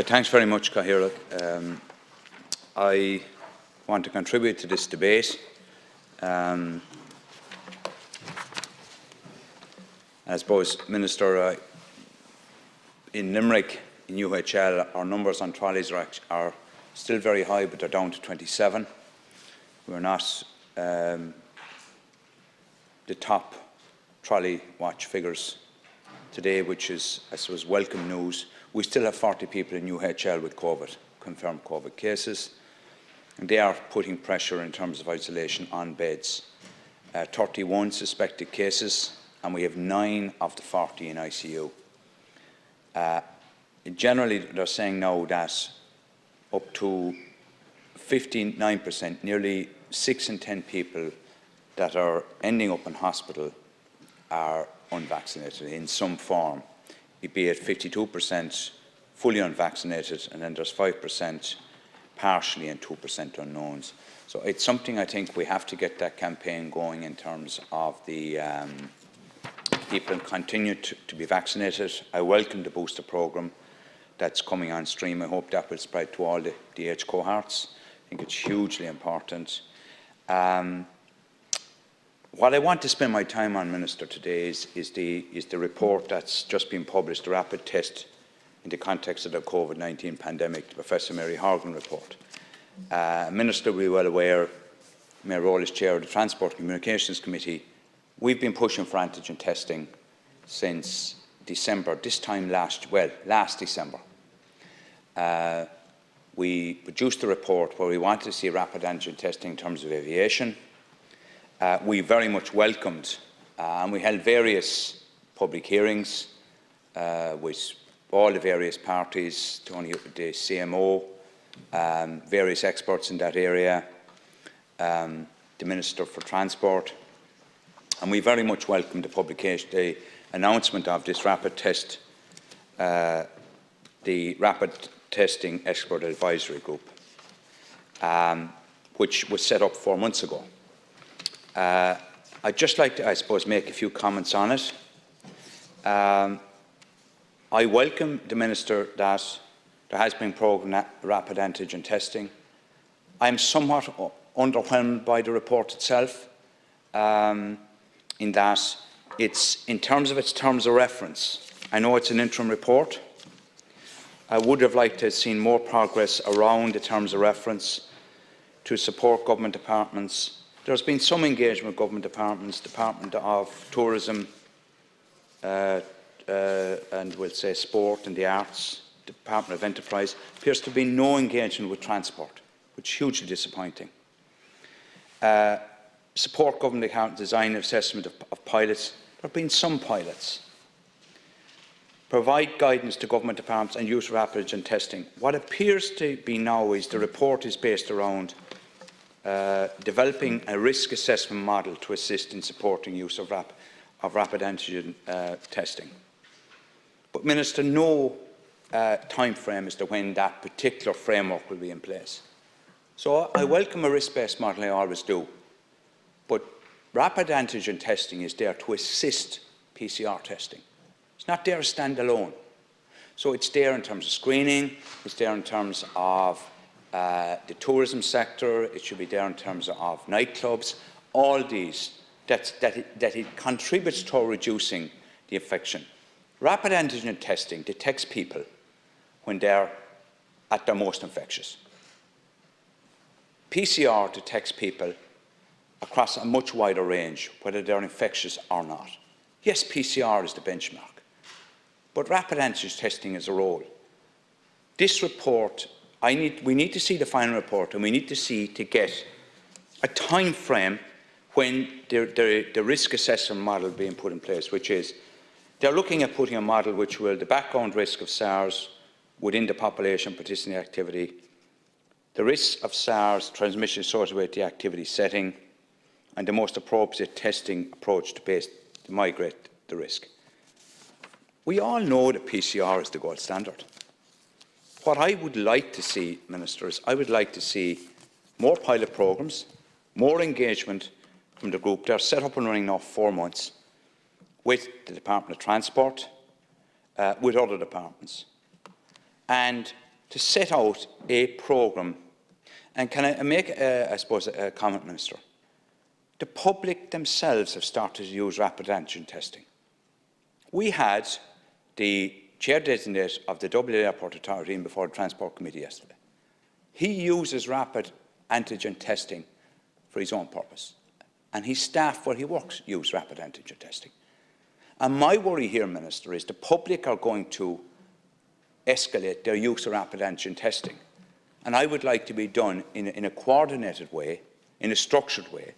Thanks very much, Cathaoirleach. I want to contribute to this debate. I suppose, Minister, in Limerick, in UHL, our numbers on trolleys are still very high, but they're down to 27. We're not the top trolley watch figures today, which is, I suppose, welcome news. We still have 40 people in UHL with COVID, confirmed COVID cases, and they are putting pressure in terms of isolation on beds. 31 suspected cases, and we have 9 of the 40 in ICU. Generally, they're saying now that up to 59%, nearly 6 in 10 people that are ending up in hospital are unvaccinated in some form, be it 52% fully unvaccinated, and then there's 5% partially and 2% unknowns. So it's something I think we have to get that campaign going in terms of the people continue to be vaccinated. I welcome the booster programme that's coming on stream. I hope that will spread to all the age cohorts. I think it's hugely important. What I want to spend my time on, Minister, today is the report that's just been published, the rapid test in the context of the COVID-19 pandemic, the Professor Mary Horgan report. Minister will be well aware, my role as Chair of the Transport and Communications Committee, we've been pushing for antigen testing since December, this time last December. We produced a report where we wanted to see rapid antigen testing in terms of aviation. We very much welcomed, and we held various public hearings with all the various parties, the CMO, various experts in that area, the Minister for Transport, and we very much welcomed the publication, the announcement of this rapid test, the Rapid Testing Expert Advisory Group, which was set up 4 months ago. I'd just like to, I suppose, make a few comments on it. I welcome the Minister that there has been programmed rapid antigen testing. I'm somewhat underwhelmed by the report itself, in that it's, in terms of its terms of reference, I know it's an interim report. I would have liked to have seen more progress around the terms of reference to support government departments. There's been some engagement with government departments, Department of Tourism, and we'll say Sport and the Arts, Department of Enterprise. Appears to be no engagement with transport, which is hugely disappointing. Support government account design and assessment of pilots. There have been some pilots. Provide guidance to government departments and use rapid antigen testing. What appears to be now is the report is based around developing a risk assessment model to assist in supporting use of rapid antigen testing. But, Minister, no time frame as to when that particular framework will be in place. So I welcome a risk-based model, I always do. But rapid antigen testing is there to assist PCR testing. It's not there as standalone. So it's there in terms of screening, it's there in terms of the tourism sector, it should be there in terms of nightclubs, all these, that it contributes to reducing the infection. Rapid antigen testing detects people when they're at their most infectious. PCR detects people across a much wider range, whether they're infectious or not. Yes, PCR is the benchmark, but rapid antigen testing is a role. This report, we need to see the final report, and we need to get a time frame when the risk assessment model being put in place, which is they're looking at putting a model which will the background risk of SARS within the population participating in the activity, the risk of SARS transmission associated with the activity setting, and the most appropriate testing approach to migrate the risk. We all know that PCR is the gold standard. What I would like to see, Minister, is I would like to see more pilot programmes, more engagement from the group. They're set up and running now for 4 months. with the Department of Transport, with other departments, and to set out a programme. And can I make, I suppose, a comment, Minister? The public themselves have started to use rapid antigen testing. We had the chair-designate of the Dublin Airport Authority in before the Transport Committee yesterday. He uses rapid antigen testing for his own purpose, and his staff where he works use rapid antigen testing. And my worry here, Minister, is the public are going to escalate their use of rapid antigen testing. And I would like to be done in a coordinated way, in a structured way.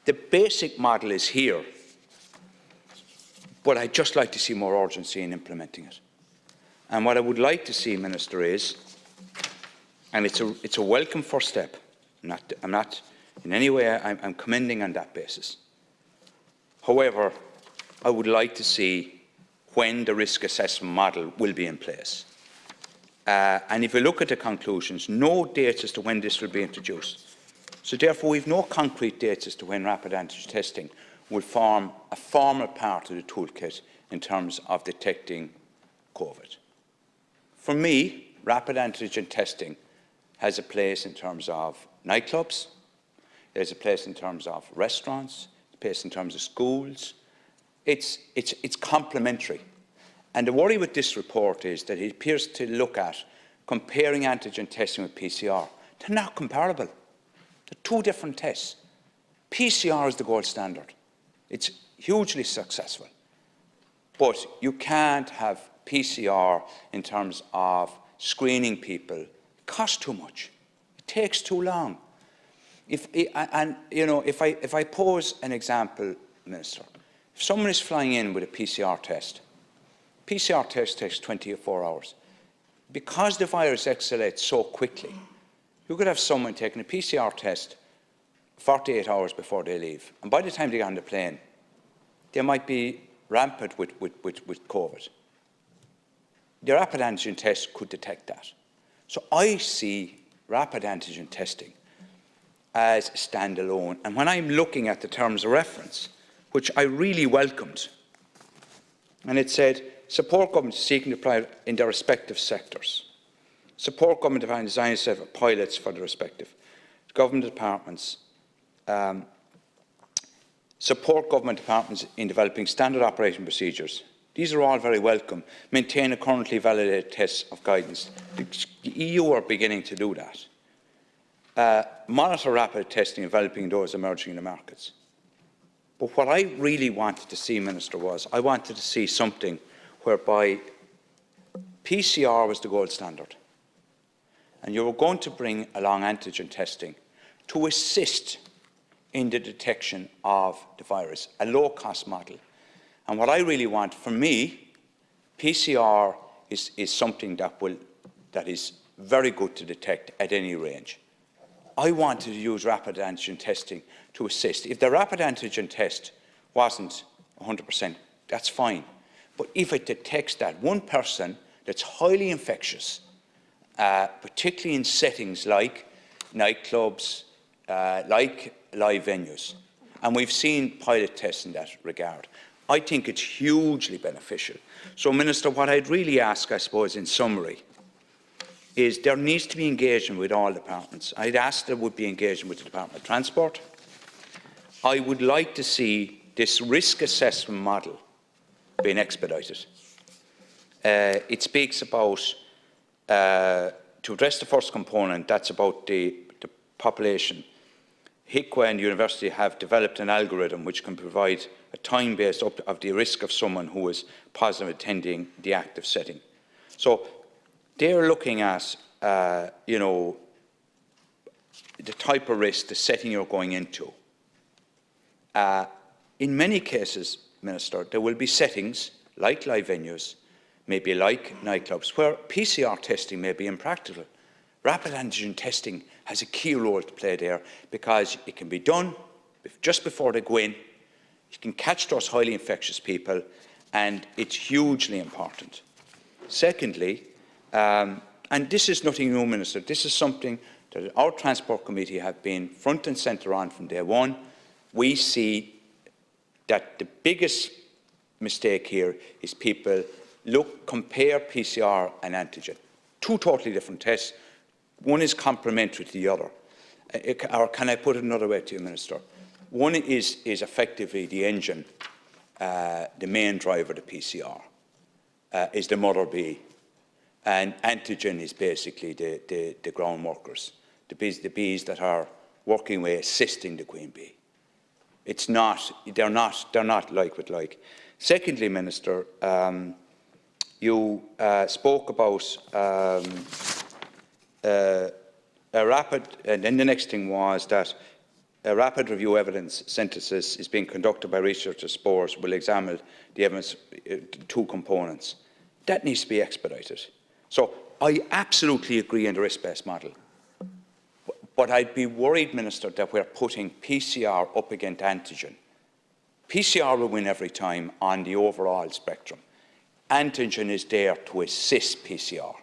The basic model is here, but I'd just like to see more urgency in implementing it. And what I would like to see, Minister, is, and it's a welcome first step, I'm not in any way I'm commending on that basis. However, I would like to see when the risk assessment model will be in place. And if you look at the conclusions, no dates as to when this will be introduced. So therefore, we have no concrete dates as to when rapid antigen testing will form a formal part of the toolkit in terms of detecting COVID. For me, rapid antigen testing has a place in terms of nightclubs, there's a place in terms of restaurants, a place in terms of schools. It's complementary. And the worry with this report is that it appears to look at comparing antigen testing with PCR. They're not comparable. They're two different tests. PCR is the gold standard. It's hugely successful. But you can't have PCR in terms of screening people. It costs too much. It takes too long. If I pose an example, Minister, if someone is flying in with a PCR test takes 24 hours. Because the virus escalates so quickly, you could have someone taking a PCR test 48 hours before they leave. And by the time they get on the plane, they might be rampant with COVID. The rapid antigen test could detect that. So I see rapid antigen testing as standalone. And when I'm looking at the terms of reference, which I really welcomed, and it said, support governments seeking to apply in their respective sectors. Support government developing design set of pilots for the respective government departments. Support government departments in developing standard operating procedures. These are all very welcome. Maintain a currently validated test of guidance. The EU are beginning to do that. Monitor rapid testing and developing those emerging in the markets. But what I really wanted to see, Minister, was I wanted to see something whereby PCR was the gold standard. And you were going to bring along antigen testing to assist in the detection of the virus, a low-cost model. And what I really want, for me, PCR is something that is very good to detect at any range. I wanted to use rapid antigen testing to assist. If the rapid antigen test wasn't 100%, that's fine. But if it detects that one person that's highly infectious, particularly in settings like nightclubs, like live venues, and we've seen pilot tests in that regard, I think it's hugely beneficial. So, Minister, what I'd really ask, I suppose, in summary, is there needs to be engagement with all departments. I'd ask there would be engagement with the Department of Transport. I would like to see this risk assessment model being expedited. It speaks about, to address the first component, that's about the population. HICWA and the university have developed an algorithm which can provide a time-based of the risk of someone who is positive attending the active setting. So they're looking at, the type of risk, the setting you're going into. In many cases, Minister, there will be settings like live venues, maybe like nightclubs, where PCR testing may be impractical. Rapid antigen testing has a key role to play there because it can be done just before they go in. You can catch those highly infectious people, and it's hugely important. Secondly, and this is nothing new, Minister, this is something that our Transport Committee have been front and centre on from day one. We see that the biggest mistake here is people compare PCR and antigen. Two totally different tests. One is complementary to the other. Or can I put it another way to you, Minister? One is effectively the engine, the main driver, the PCR, is the mother bee. And antigen is basically the ground workers, the bees that are working with assisting the queen bee. It's not, they're not like with like. Secondly, Minister, you spoke about a rapid, and then the next thing was that a rapid review evidence synthesis is being conducted by researchers. Spores will examine the evidence, two components. That needs to be expedited. So I absolutely agree on the risk-based model. But I'd be worried, Minister, that we're putting PCR up against antigen. PCR will win every time on the overall spectrum. Antigen is there to assist PCR.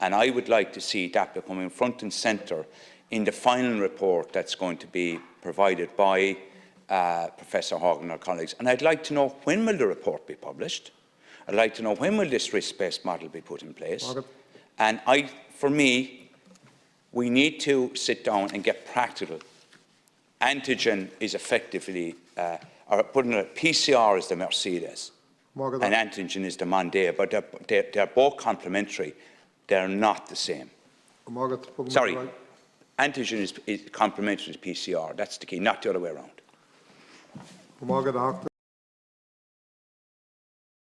And I would like to see that becoming front and centre in the final report that's going to be provided by Professor Horgan and our colleagues. And I'd like to know, when will the report be published? I'd like to know, when will this risk-based model be put in place? And for me, we need to sit down and get practical. Antigen is effectively, or putting it, PCR is the Mercedes, and antigen is the Mondeo, but they're both complementary. They're not the same. Sorry, antigen is complementary to PCR. That's the key, not the other way around.